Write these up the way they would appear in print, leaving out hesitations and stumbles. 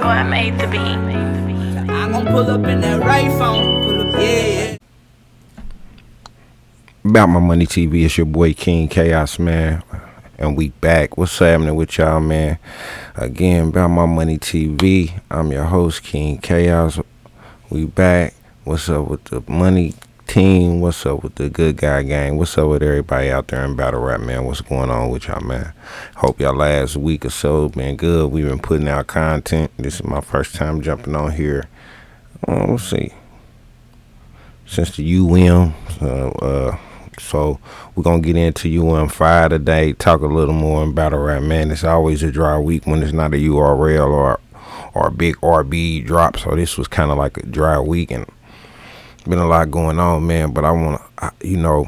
I made the beat. I'm gonna pull up in that right phone. Pull up, yeah. About My Money TV, it's your boy King Chaos, man. And we back. What's happening with y'all, man? Again, About My Money TV. I'm your host, King Chaos. We back. What's up with the money team? What's up with the good guy gang? What's up with everybody out there in battle rap, man? What's going on with y'all, man? Hope y'all last week or so been good. We've been putting out content. This is my first time jumping on here. Let's see. Since the UM, so we're going to get into UM5 today, talk a little more in battle rap, man. It's always a dry week when it's not a URL or a big RB drop, so this was kind of like a dry week, and been a lot going on, man. But I want to,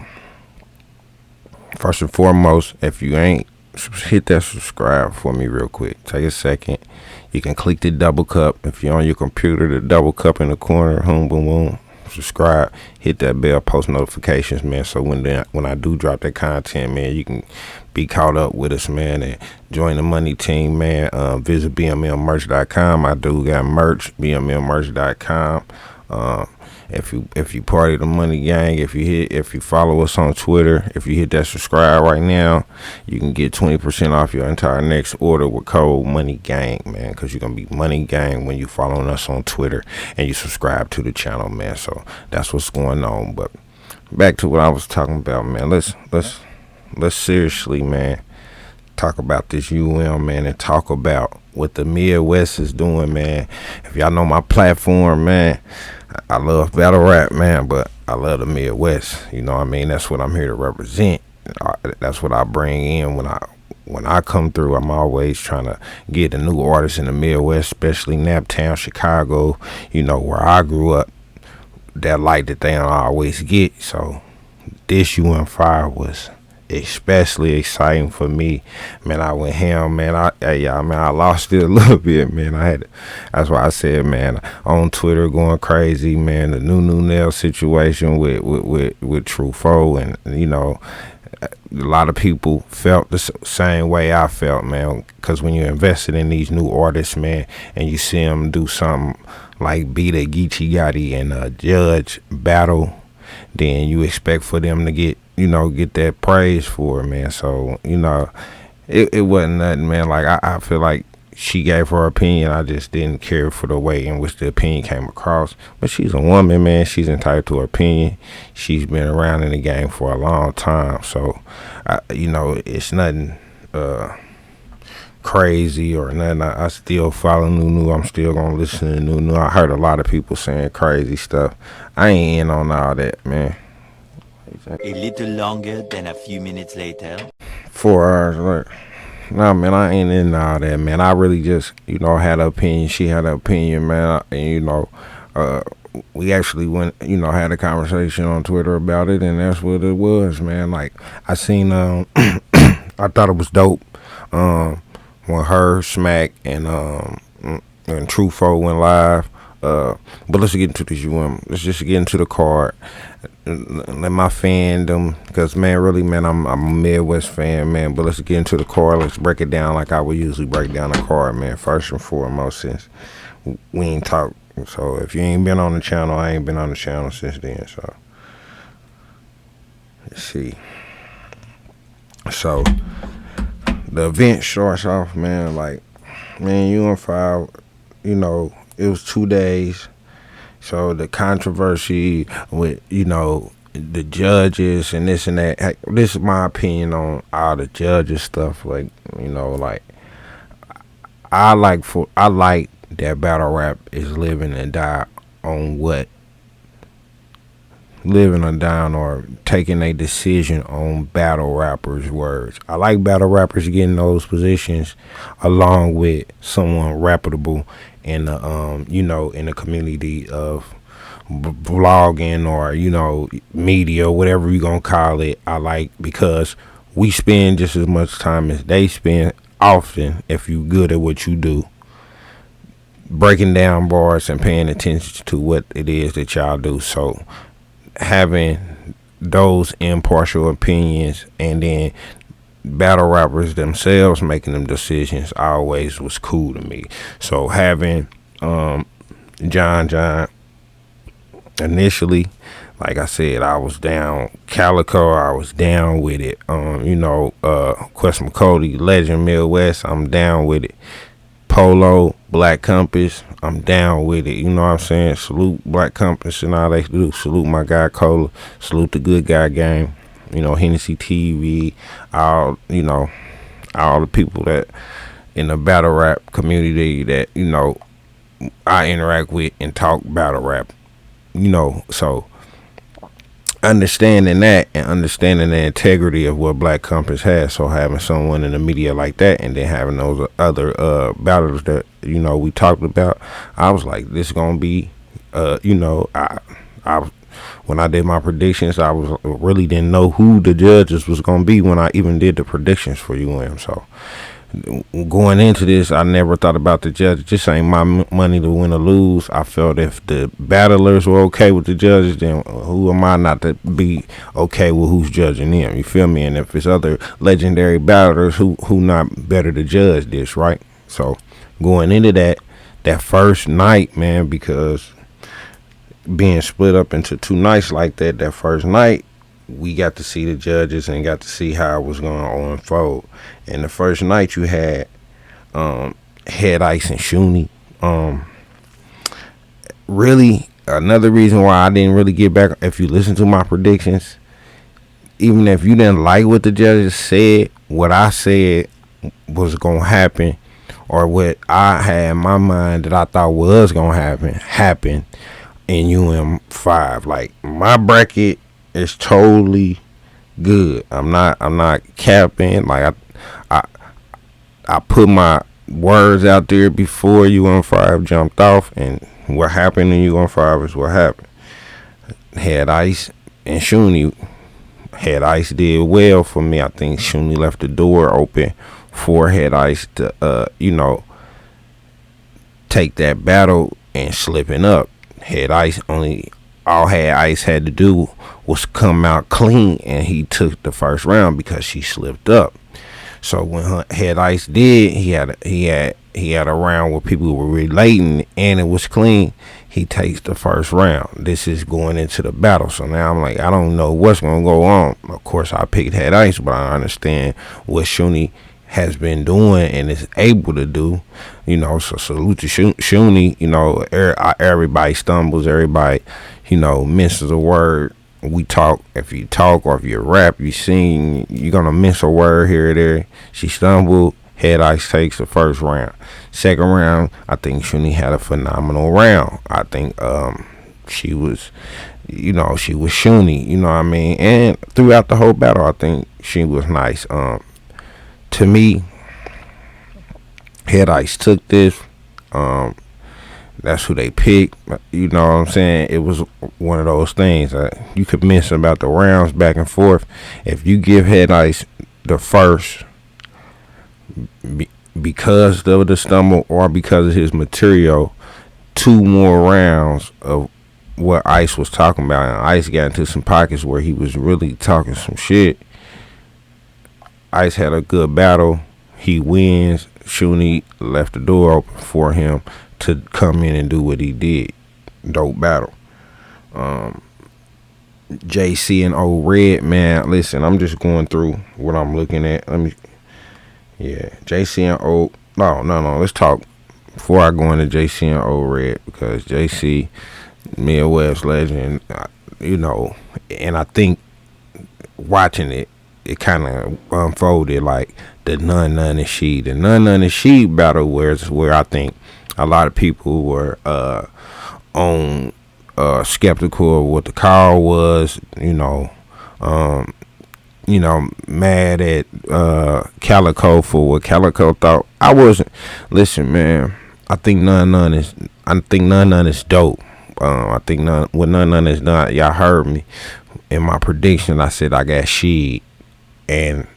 first and foremost, if you ain't, hit that subscribe for me real quick. Take a second. You can click the double cup. If you're on your computer, the double cup in the corner, boom, boom, boom. Subscribe, hit that bell, post notifications, man, so when I do drop that content, man, you can be caught up with us, man, and join the money team, man. Visit bmlmerch.com. I do got merch, bmlmerch.com. If you part of the money gang, if you follow us on Twitter, if you hit that subscribe right now, you can get 20% off your entire next order with code Money Gang, man, because you're gonna be Money Gang when you following us on Twitter and you subscribe to the channel, man. So that's what's going on. But back to what I was talking about, man. Let's seriously, man, talk about this man, and talk about what the Midwest is doing, man. If y'all know my platform, man, I love battle rap, man, but I love the Midwest. You know what I mean? That's what I'm here to represent. That's what I bring in when I come through. I'm always trying to get the new artists in the Midwest, especially Naptown, Chicago, where I grew up, that light that they don't always get. So this UM5 was especially exciting for me, man. I went ham, man. I lost it a little bit, man. That's why I said, man, on Twitter going crazy, man. The new nail situation with Truffaut, and a lot of people felt the same way I felt, man. Because when you're invested in these new artists, man, and you see them do something like beat a Geechee Gotti and a Judge battle, then you expect for them to get that praise for it, man. So, it wasn't nothing, man. Like, I feel like she gave her opinion. I just didn't care for the way in which the opinion came across. But she's a woman, man. She's entitled to her opinion. She's been around in the game for a long time. So, it's nothing crazy or nothing. I still follow Nunu. I'm still going to listen to Nunu. I heard a lot of people saying crazy stuff. I ain't in on all that, man. A little longer than a few minutes later. 4 hours later. Nah, man, I ain't in all that, man. I really just, had an opinion. She had an opinion, man. And, we actually went, had a conversation on Twitter about it, and that's what it was, man. Like, I seen, I thought it was dope when her, Smack, and Truffaut went live. But let's get into this Let's just get into the card. Let my fandom, because, man, really, man, I'm a Midwest fan, man. But let's get into the card. Let's break it down like I would usually break down the card, man. First and foremost, since we ain't talk. So if you ain't been on the channel, I ain't been on the channel since then. So let's see. So the event starts off, man, like, man, UM5, it was 2 days. So the controversy with, the judges and this and that, this is my opinion on all the judges stuff. Like, I like that battle rap is living and die on what? Living or dying, or taking a decision on battle rappers' words. I like battle rappers getting those positions along with someone reputable in the in the community of vlogging or media, whatever you gonna call it. I like, because we spend just as much time as they spend, often, if you good at what you do, breaking down bars and paying attention to what it is that y'all do. So having those impartial opinions, and then battle rappers themselves making them decisions always was cool to me. So having John initially, like I said, I was down Calico, I was down with it. Quest McCody, Legend Midwest, I'm down with it. Polo, Black Compass, I'm down with it. You know what I'm saying? Salute Black Compass and all they do. Salute my guy Cola. Salute the Good Guy Gang. Hennessy TV. All the people that in the battle rap community that I interact with and talk battle rap. So understanding that and understanding the integrity of what Black Compass has. So having someone in the media like that, and then having those other battles that we talked about, I was like, this is gonna be I when I did my predictions, I was really didn't know who the judges was gonna be when I even did the predictions for UM. So going into this, I never thought about the judges. This ain't my money to win or lose. I felt if the battlers were okay with the judges, then who am I not to be okay with who's judging them? You feel me? And if it's other legendary battlers, who not better to judge this, right? So going into that first night, man, because being split up into two nights like that first night, we got to see the judges and got to see how it was going to unfold. And the first night you had Head Ice and Shuni. Really, another reason why I didn't really get back, if you listen to my predictions, even if you didn't like what the judges said, what I said was going to happen, or what I had in my mind that I thought was going to happen in UM5. Like, my bracket is totally good. I'm not capping. Like, I put my words out there before UM5 jumped off, and what happened in UM5 is what happened. Head Ice and Shuni. Head Ice did well for me. I think Shuni left the door open for Head Ice to take that battle and slipping up. Head Ice all Head Ice had to do was come out clean, and he took the first round because she slipped up. So when Head Ice did, he had a round where people were relating and it was clean. He takes the first round. This is going into the battle. So now I'm like, I don't know what's gonna go on. Of course, I picked Head Ice, but I understand what Shuni has been doing and is able to do. So salute to Shuni. Everybody stumbles, everybody misses a word. We talk, if you talk or if you rap, you sing, you're gonna miss a word here or there. She stumbled. Head Ice takes the first round. Second round, I think Shuni had a phenomenal round. I think she was Shuni, you know what I mean? And throughout the whole battle, I think she was nice. To me, Head Ice took this. That's who they picked. You know what I'm saying? It was one of those things. You could miss about the rounds back and forth. If you give Head Ice the first because of the stumble or because of his material, 2 more rounds of what Ice was talking about, and Ice got into some pockets where he was really talking some shit. Ice had a good battle. He wins. Shuni left the door open for him to come in and do what he did. Dope battle. JC and O Red, man. Listen, I'm just going through what I'm looking at. JC and O. No. Let's talk before I go into JC and O Red, because JC, Midwest legend, and I think watching it kind of unfolded like the none and she. The none and she battle where I think a lot of people were skeptical of what the call was, mad at Calico for what Calico thought. I wasn't. Listen, man, I think none is dope. I think what none is done. Y'all heard me in my prediction. I said I got she, and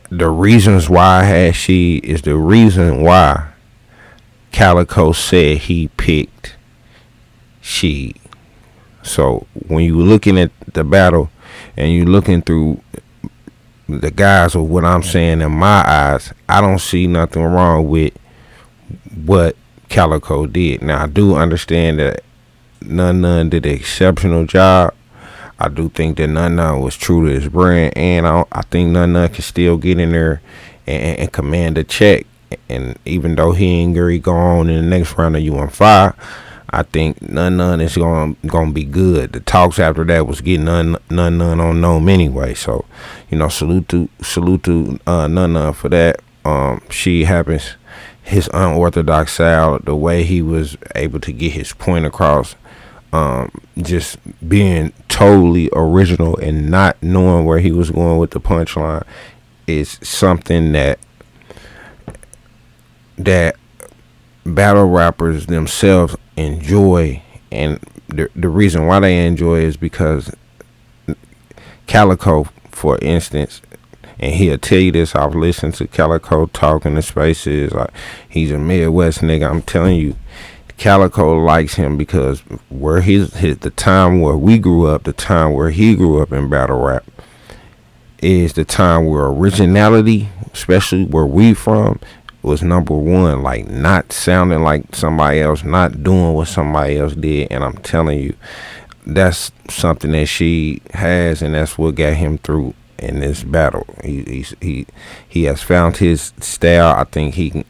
the reasons why I had she is the reason why Calico said he picked she. So when you looking at the battle and you looking through the guys of what I'm saying in my eyes, I don't see nothing wrong with what Calico did. Now I do understand that None did an exceptional job. I do think that None was true to his brand, and I think None can still get in there and command a check. And even though he ain't gonna go on in the next round of UM5, I think None is gonna be good. The talks after that was getting None on Gnome anyway. So, salute to None for that. She happens. His unorthodox style, the way he was able to get his point across, just being totally original and not knowing where he was going with the punchline, is something that battle rappers themselves enjoy. And the reason why they enjoy is because Calico, for instance, and he'll tell you this, I've listened to Calico talking to spaces, like, he's a Midwest nigga. I'm telling you, Calico likes him because where the time where we grew up, the time where he grew up in battle rap, is the time where originality, especially where we from, was number one. Like, not sounding like somebody else, not doing what somebody else did. And I'm telling you, that's something that she has, and that's what got him through in this battle. He has found his style. I think he can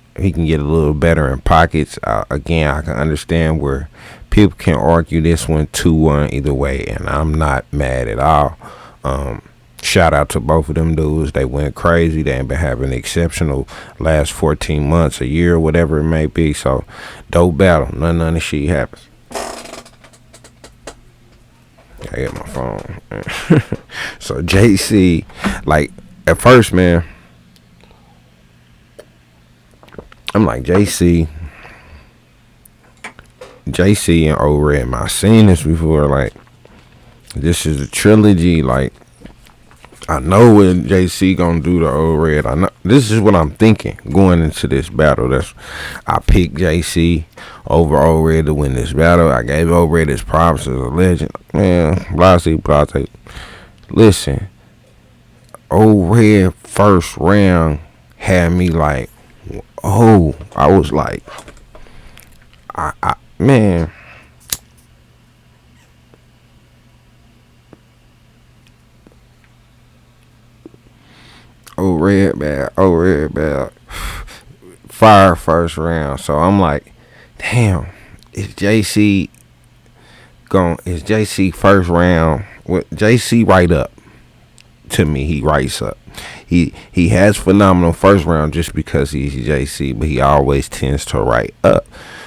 get a little better in pockets. Again, I can understand where people can argue this one 2-1 either way, and I'm not mad at all. Shout out to both of them dudes. They went crazy. They ain't been having exceptional last 14 months, a year, whatever it may be. So, dope battle. None of shit happens. I get my phone. So JC, like, at first, man, I'm like, JC and O-Red, man, I seen this before. Like, this is a trilogy. Like, I know what JC gonna do to O-Red. I know this is what I'm thinking going into this battle. I picked JC over O-Red to win this battle. I gave O-Red his props as a legend. Man, blase. Listen, O-Red first round had me like, oh, I was like, man. Red bad. Fire first round. So I'm like, damn, is JC first round? What JC right up? To me, he writes up. He has phenomenal first round just because he's JC, but he always tends to write up.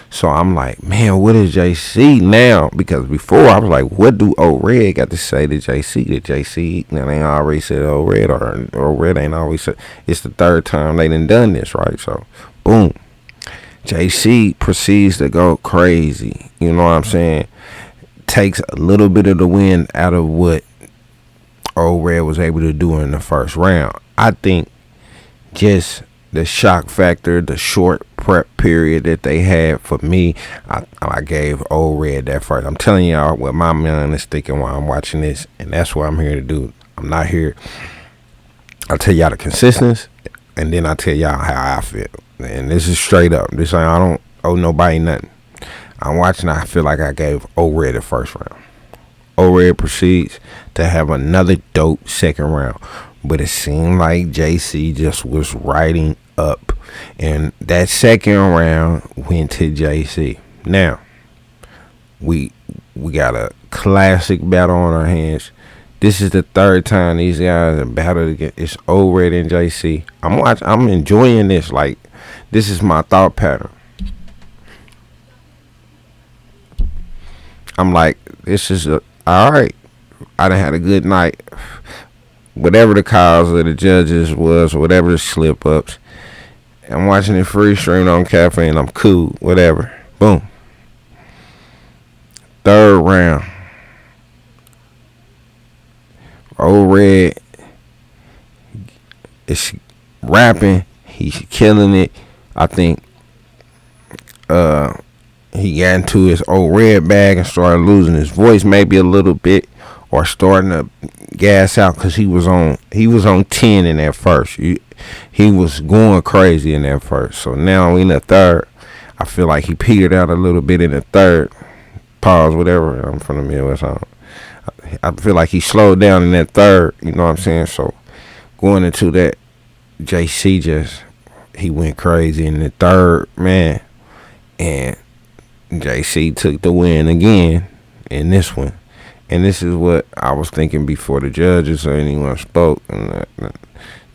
So I'm like, man, what is JC now? Because before I was like, what do O-Red got to say to JC? That JC, now they already said O-Red, or O-Red ain't always said. It's the third time they done this, right? So, boom. JC proceeds to go crazy. You know what I'm saying? Takes a little bit of the wind out of what O-Red was able to do in the first round. I think just the shock factor, the short prep period that they had, for me, I gave O-Red that first. I'm telling y'all what my mind is thinking while I'm watching this, and that's what I'm here to do. I'm not here. I'll tell y'all the consistency, and then I'll tell y'all how I feel. And this is straight up. I don't owe nobody nothing. I'm watching, I feel like I gave O-Red the first round. O-Red proceeds to have another dope second round. But it seemed like JC just was riding up. And that second round went to JC. Now, we got a classic battle on our hands. This is the third time these guys have battled against. It's O-Red and JC. I'm enjoying this. Like, this is my thought pattern. I'm like, this is alright. I done had a good night. Whatever the cause of the judges was, whatever the slip ups, I'm watching it free streamed on Caffeine. I'm cool, whatever. Boom. Third round. O-Red is rapping. He's killing it. I think he got into his O-Red bag and started losing his voice maybe a little bit, or starting to gas out because he was on 10 in that first. He was going crazy in that first. So now in the third, I feel like he petered out a little bit in the third. Pause, whatever. I'm from the Midwest. I feel like he slowed down in that third. You know what I'm saying? So going into that, JC he went crazy in the third, man. And JC took the win again in this one. And this is what I was thinking before the judges or anyone spoke. And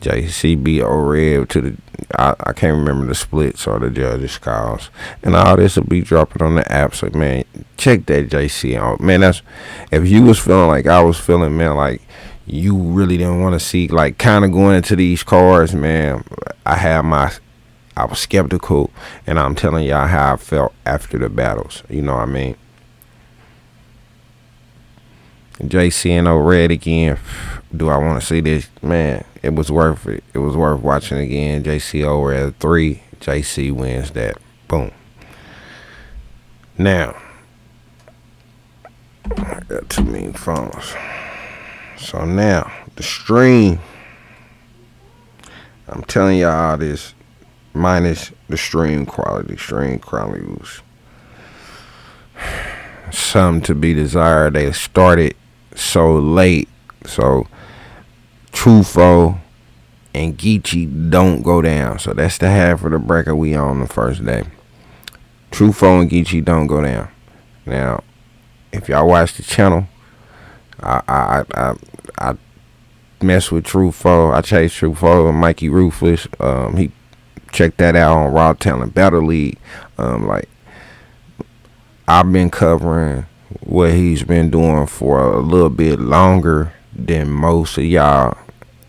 JC beat O-Red to the, I can't remember the splits or the judges' calls. And all this will be dropping on the app. So, man, check that JC out. Man, that's, if you was feeling like I was feeling, man, like you really didn't want to see, like kind of going into these cards, man, I was skeptical. And I'm telling y'all how I felt after the battles. You know what I mean? JC and O-Red again. Do I want to see this? Man, it was worth it. It was worth watching again. JC O-Red 3. JC wins that. Boom. Now, I got too many phones. So now, the stream. I'm telling y'all this minus the stream quality. Stream quality was something to be desired. They started so late. So Truffaut and Geechee don't go down. So that's the half of the bracket we on the first day. Truffaut and Geechee don't go down. Now, if y'all watch the channel, I mess with Truffaut. I chase Truffaut and Mikey Ruthless. He checked that out on Raw Talent Battle League. Like I've been covering what he's been doing for a little bit longer than most of y'all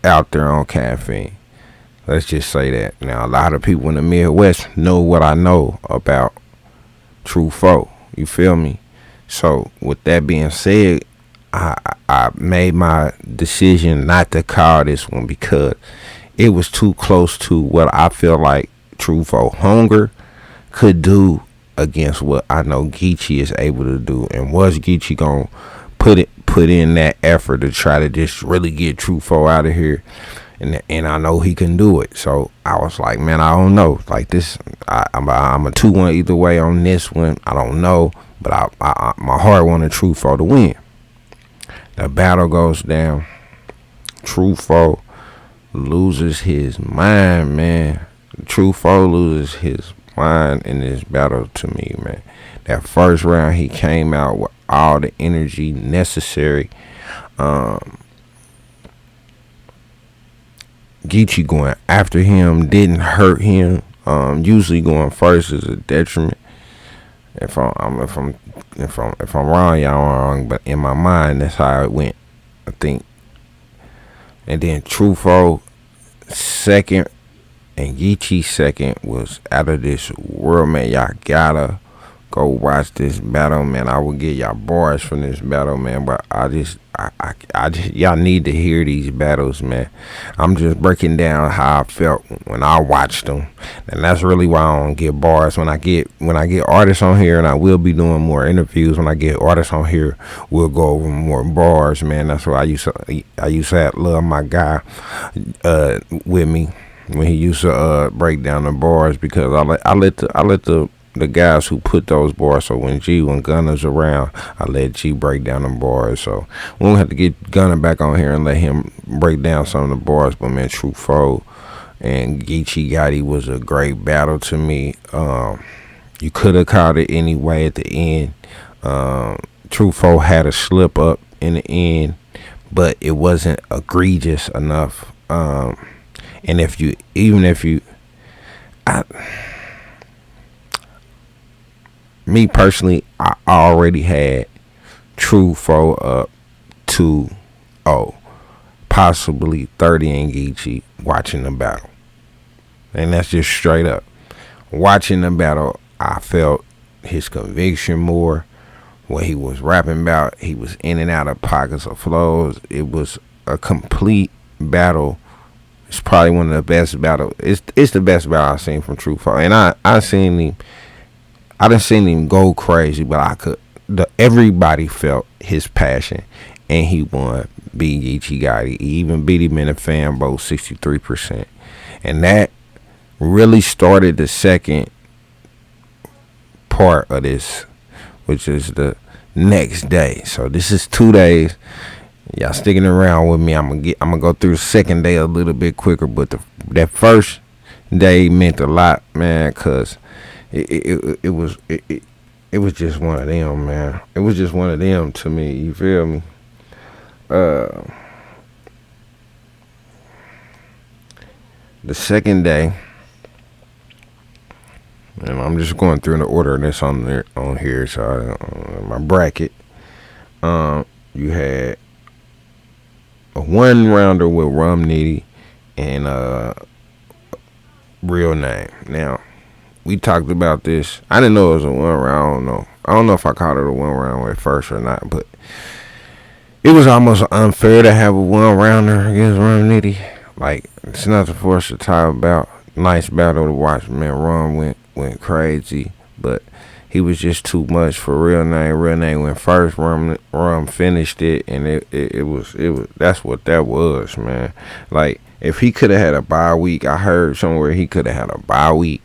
out there on caffeine. Let's just say that. Now, a lot of people in the Midwest know what I know about Truffaut. You feel me? So, with that being said, I made my decision not to call this one because it was too close to what I feel like Truffaut Hunger could do against what I know Geechee is able to do. And was Geechee gonna put in that effort to try to just really get Truffaut out of here? And I know he can do it. So I was like, man, I don't know. Like this, I'm a 2-1 either way on this one. I don't know, but I my heart wanted Truffaut to win. The battle goes down. Truffaut loses his mind, man. Truffaut loses his mind in this battle to me, man. That first round, he came out with all the energy necessary. Geechee going after him didn't hurt him. Usually going first is a detriment. If I'm wrong, y'all wrong. But in my mind, that's how it went, I think. And then Truffaut second and Geechee second was out of this world, man. Y'all gotta go watch this battle, man. I will get y'all bars from this battle, man. But I just y'all need to hear these battles, man. I'm just breaking down how I felt when I watched them, and that's really why I don't get bars when I get artists on here, and I will be doing more interviews. When I get artists on here, we'll go over more bars, man. That's why I used to love my guy with me when he used to break down the bars, because I let the guys who put those bars. So when Gunna's around, I let G break down them bars. So we don't have to get Gunna back on here and let him break down some of the bars. But man, Truffaut and Geechee Gotti was a great battle to me. You could have called it anyway at the end. Truffaut had a slip up in the end, but it wasn't egregious enough. And me personally, I already had Truffaut up 2-0, possibly 30 in Geechee watching the battle. And that's just straight up. Watching the battle, I felt his conviction more. What he was rapping about, he was in and out of pockets of flows. It was a complete battle. It's probably one of the best battles. It's the best battle I've seen from Truffaut. And I didn't see him go crazy, but everybody felt his passion and he won. He got it. He even beat him in the fan vote 63%. And that really started the second part of this, which is the next day. So this is 2 days. Y'all sticking around with me. I'm gonna go through the second day a little bit quicker, but that first day meant a lot, man, cause it was just one of them, man. It was just one of them to me. You feel me? The second day, and I'm just going through the order that's on here. So my bracket, you had a one rounder with Rum Nitty and Real Name. Now, we talked about this. I didn't know it was a one round. I don't know if I called it a one round at first or not, but it was almost unfair to have a one rounder against Rum Nitty. Like, it's nothing for us to talk about. Nice battle to watch, man. Rum went crazy, but he was just too much for Real Name. Real Name went first. Rum finished it, and it was that's what that was, man. Like, if he could have had a bye week, I heard somewhere he could have had a bye week.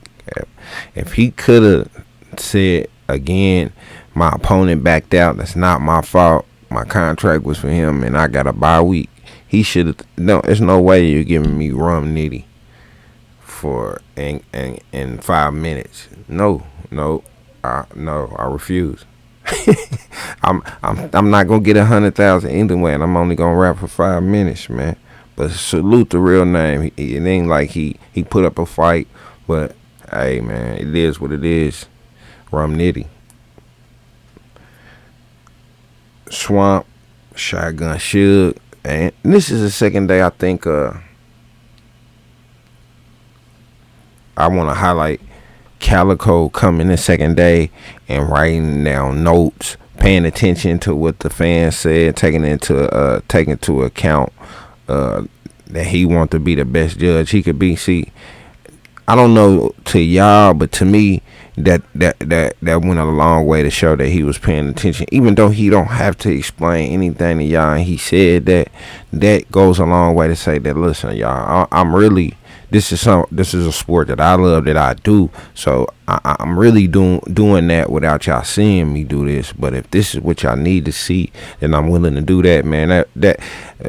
If he could have said again, my opponent backed out, that's not my fault. My contract was for him, and I got a bye week. He should have. No, there's no way you're giving me Rum Nitty for in 5 minutes. No, I refuse. I'm not gonna get 100,000 anyway, and I'm only gonna rap for 5 minutes, man. But salute the Real Name. It ain't like he put up a fight, but hey, man, it is what it is. Rum Nitty, Swamp, Shotgun Suge, and this is the second day. I think I want to highlight Calico coming the second day and writing down notes, paying attention to what the fans said, taking into account that he want to be the best judge he could be. See, I don't know to y'all, but to me, that went a long way to show that he was paying attention. Even though he don't have to explain anything to y'all, and he said that goes a long way to say that, listen, y'all, I'm really, this is a sport that I love, that I do. So I'm really doing that without y'all seeing me do this. But if this is what y'all need to see, then I'm willing to do that, man. That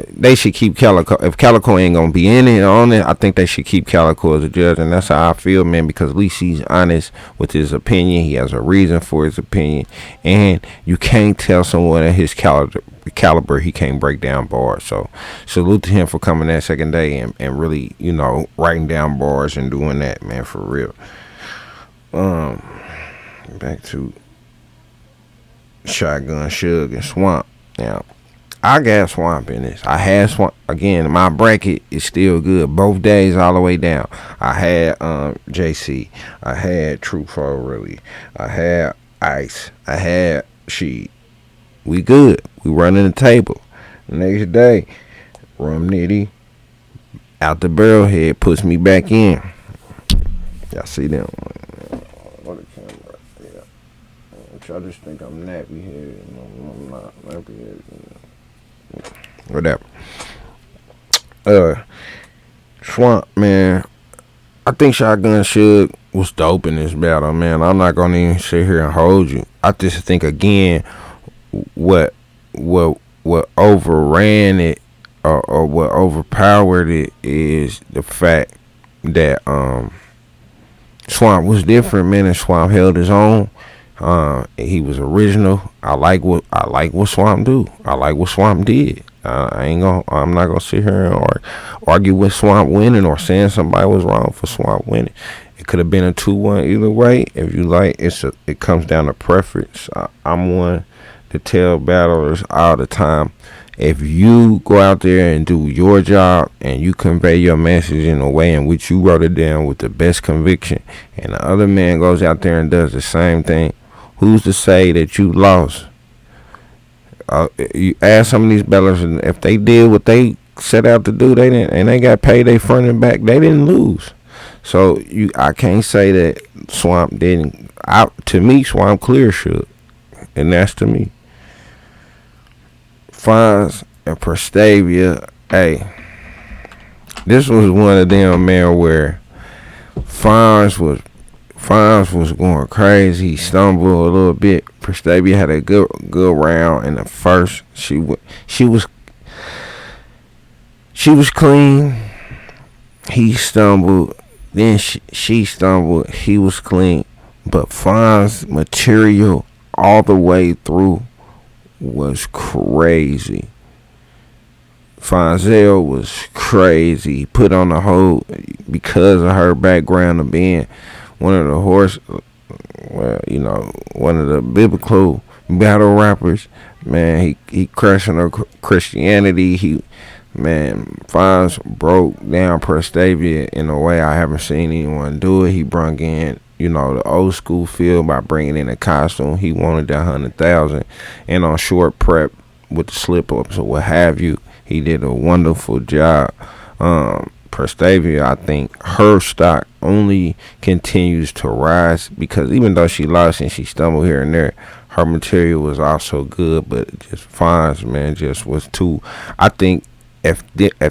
they should keep Calico. If Calico ain't gonna be in it on it, I think they should keep Calico as a judge, and that's how I feel, man. Because at least he's honest with his opinion. He has a reason for his opinion, and you can't tell someone at his caliber he can't break down bars. So salute to him for coming that second day and really, writing down bars and doing that, man, for real. Back to Shotgun Suge and Swamp. Now, I got Swamp in this. I had Swamp again. My bracket is still good. Both days all the way down. I had JC. I had Truffaut, really. I had Ice. I had Sheed. We good. We running the table. Next day, Rum Nitty out the barrelhead puts me back in. Y'all see them? What a camera. Yeah. Y'all just think I'm nappy head. I'm not nappy head. Whatever. Swamp, man. I think Shotgun Suge was dope in this battle, man. I'm not gonna even sit here and hold you. I just think again, what overran it or what overpowered it is the fact that Swamp was different, man, and Swamp held his own. He was original. I like what Swamp do. I like what Swamp did. I'm not gonna sit here and argue with Swamp winning or saying somebody was wrong for Swamp winning. It could have been a 2-1 either way. If you like, it comes down to preference. I'm one to tell battlers all the time, if you go out there and do your job and you convey your message in a way in which you wrote it down with the best conviction, and the other man goes out there and does the same thing, who's to say that you lost? You ask some of these battlers, and if they did what they set out to do, they didn't, and they got paid they front and back, they didn't lose. So I can't say that Swamp didn't. To me, Swamp clear should, and that's to me. Fonz and Prestavia. Hey, this was one of them, man, where Fonz was going crazy. He stumbled a little bit. Prestavia had a good round in the first. She was clean. He stumbled. Then she stumbled. He was clean. But Fonz's material all the way through was crazy. Fonzel was crazy. He put on the whole because of her background of being one of the one of the biblical battle rappers. Man, he crushing her Christianity. Fonz broke down Prestavia in a way I haven't seen anyone do it. He brung in, the old school feel by bringing in a costume. He wanted that 100,000, and on short prep with the slip ups or what have you, he did a wonderful job. Prestavia, I think her stock only continues to rise because even though she lost and she stumbled here and there, her material was also good. But just Fonz, man, just was too. I think if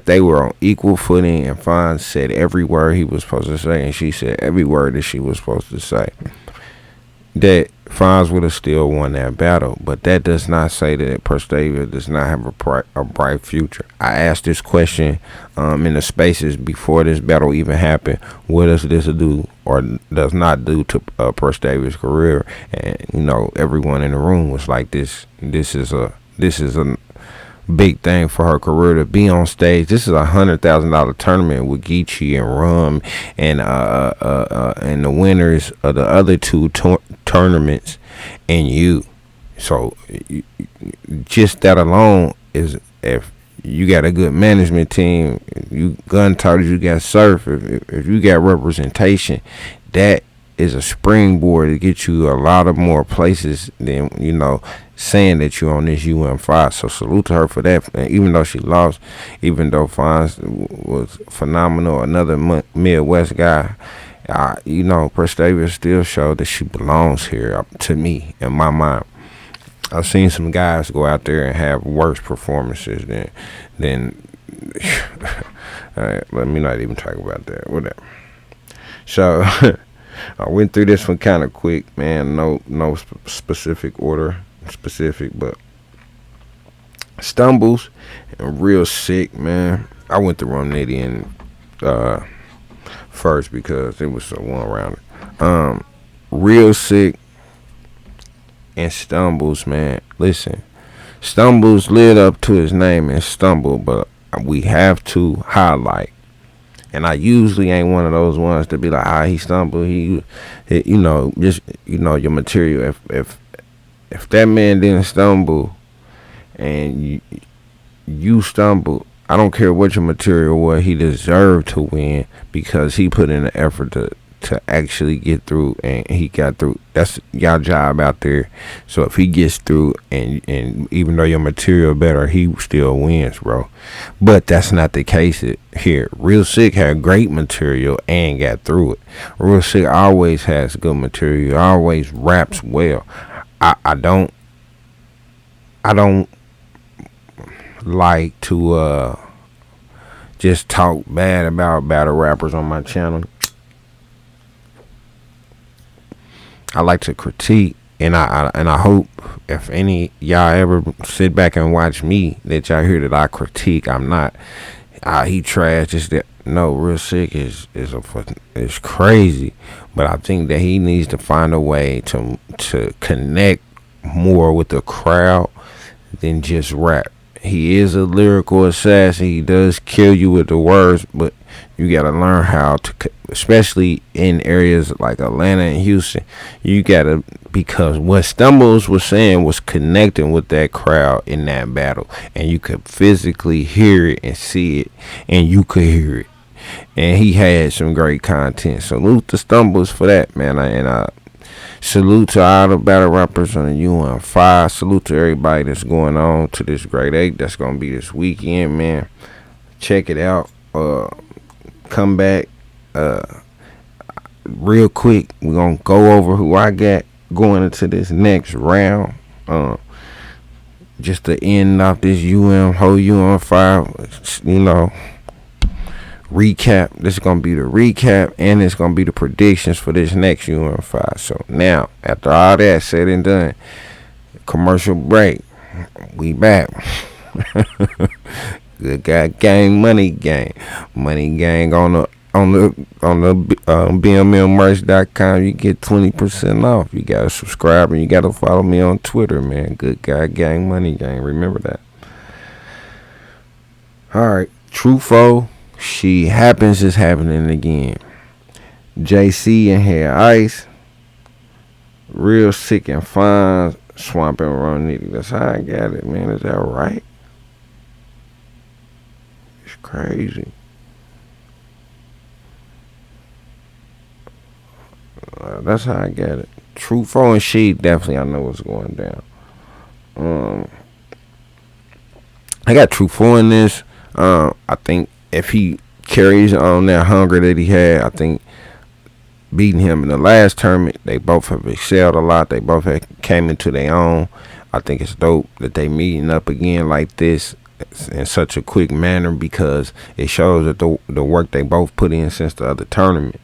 they were on equal footing and Fonz said every word he was supposed to say and she said every word that she was supposed to say, that Fonz would have still won that battle. But that does not say that Prestavia does not have a bright future. I asked this question in the spaces before this battle even happened. What does this do or does not do to Prestavia's career? And everyone in the room was like, this is a big thing for her career to be on stage. This is $100,000 tournament with Geechee and Rum and the winners of the other two tournaments and you. So just that alone is, if you got a good management team, you gun titles, you got surf, if you got representation, that is a springboard to get you a lot of more places than saying that you're on this UM5. So salute to her for that. And even though she lost, even though Fonz was phenomenal, another Midwest guy, Prestavia still showed that she belongs here. To me, in my mind, I've seen some guys go out there and have worse performances than all right, let me not even talk about that. Whatever. So I went through this one kind of quick, man. No specific order. But stumbles and real sick, man. I went to Rum Nitty and first because it was a one rounder. Real sick and stumbles, man. Listen, stumbles lived up to his name and stumble, but we have to highlight. And I usually ain't one of those ones to be like, he stumbled. Your material. If that man didn't stumble and you stumbled, I don't care what your material was, he deserved to win because he put in the effort to actually get through, and he got through. That's y'all job out there. So if he gets through and even though your material better, he still wins, bro. But that's not the case here. Real Sick had great material and got through it. Real Sick always has good material, always raps well. I don't like to just talk bad about battle rappers on my channel. I like to critique, and I hope if any y'all ever sit back and watch me that y'all hear that I critique. I'm not he trash, just that. No, Real Sick is crazy, but I think that he needs to find a way to connect more with the crowd than just rap. He is a lyrical assassin. He does kill you with the words, but you got to learn how to, especially in areas like Atlanta and Houston, you got to, because what Stumbles was saying was connecting with that crowd in that battle, and you could physically hear it and see it, and you could hear it. And he had some great content. Salute to Stumbles for that, man. And salute to all the battle rappers on the UM5. Salute to everybody that's going on to this Great 8 that's going to be this weekend, man. Check it out. Come back real quick. We're going to go over who I got going into this next round. just to end off this whole UM5, recap. This is gonna be the recap, and it's gonna be the predictions for this next UM5. So now, after all that said and done, commercial break. We back. Good guy gang, money gang on the BMLmerch.com. You get 20% off. You gotta subscribe and you gotta follow me on Twitter, man. Good guy gang, money gang. Remember that. All right, Trufo. She happens is happening again. JC and Hair Ice. Real sick and fine. Swamp and Roniti. That's how I got it, man. Is that right? It's crazy. That's how I got it. Trufo and She, definitely I know what's going down. I got Trufo in this. I think if he carries on that hunger that he had, I think beating him in the last tournament, they both have excelled a lot. They both have came into their own. I think it's dope that they meeting up again like this in such a quick manner, because it shows that the work they both put in since the other tournament.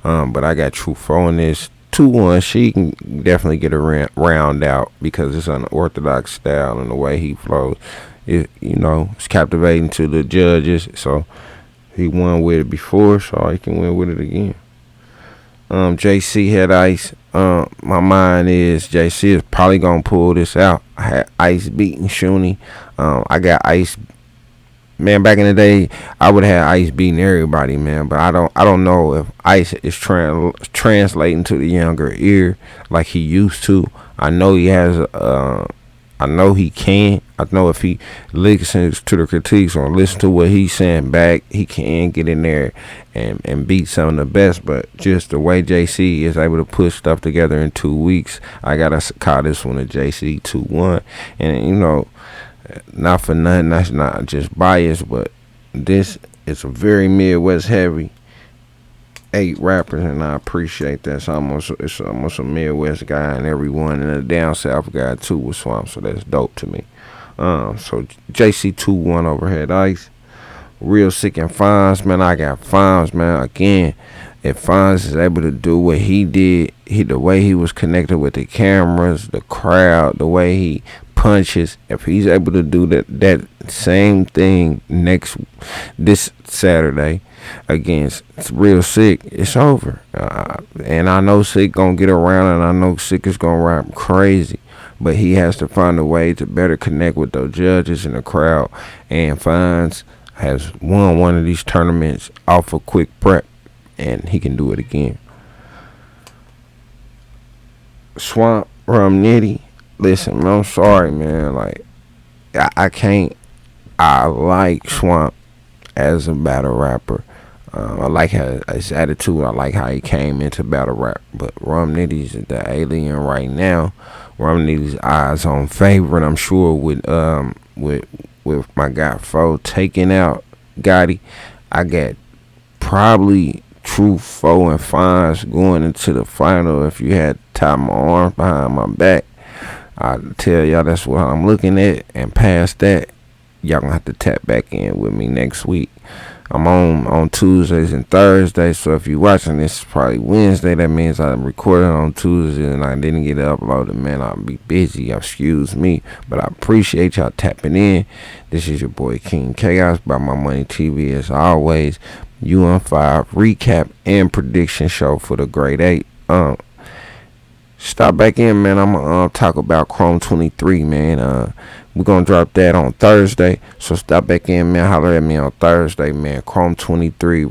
But I got Trufo in this 2-1. She can definitely get a round out because it's unorthodox style and the way he flows. It's captivating to the judges. So he won with it before, so he can win with it again. JC had Ice. My mind is JC is probably gonna pull this out. I had Ice beating Shuni. I got Ice. Man, back in the day, I would have Ice beating everybody, man. But I don't know if Ice is translating to the younger ear like he used to. I know he has. I know he can. I know if he listens to the critiques or listen to what he's saying back, he can get in there and beat some of the best. But just the way JC is able to put stuff together in 2 weeks, I gotta call this one a JC 2-1. And not for nothing, that's not just bias, but this is a very Midwest heavy 8 rappers, and I appreciate that. It's almost a Midwest guy and everyone, and a down south guy too with Swamp, so that's dope to me. So JC 2-1 overhead Ice. Real sick and Fonz, man. I got Fonz, man. Again, if Fonz is able to do what he did, the way he was connected with the cameras, the crowd, the way he punches, if he's able to do that same thing this Saturday against Real Sick, it's over. And I know Sick gonna get around, and I know Sick is gonna rap crazy, but he has to find a way to better connect with those judges and the crowd. And Fonz has won one of these tournaments off a quick prep, and he can do it again. Swamp Rum Nitty. Listen, man, I'm sorry, man. Like, I can't. I like Swamp as a battle rapper. I like his attitude. I like how he came into battle rap. But Rum Nitty's the alien right now. Rum Nitty's eyes on favorite, I'm sure, with my guy Fo taking out Gotti. I got probably Trufo and Fonz going into the final. If you had to tie my arms behind my back, I tell y'all that's what I'm looking at. And past that, y'all gonna have to tap back in with me next week. I'm on Tuesdays and Thursdays, so if you're watching this, it's probably Wednesday. That means I'm recording on Tuesday and I didn't get it uploaded. Man, I'll be busy. Excuse me. But I appreciate y'all tapping in. This is your boy King Chaos by My Money TV, as always. UM5 recap and prediction show for the grade 8. Stop back in, man. I'm gonna talk about Chrome 23, man. We're gonna drop that on Thursday, so stop back in, man. Holler at me on Thursday, man. Chrome 23,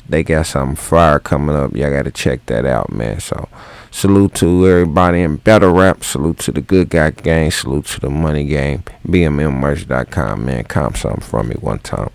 they got something fire coming up. Y'all gotta check that out, man. So salute to everybody in battle rap. Salute to the good guy gang. Salute to the money game. BMLmerch.com, man. Comp something from me one time.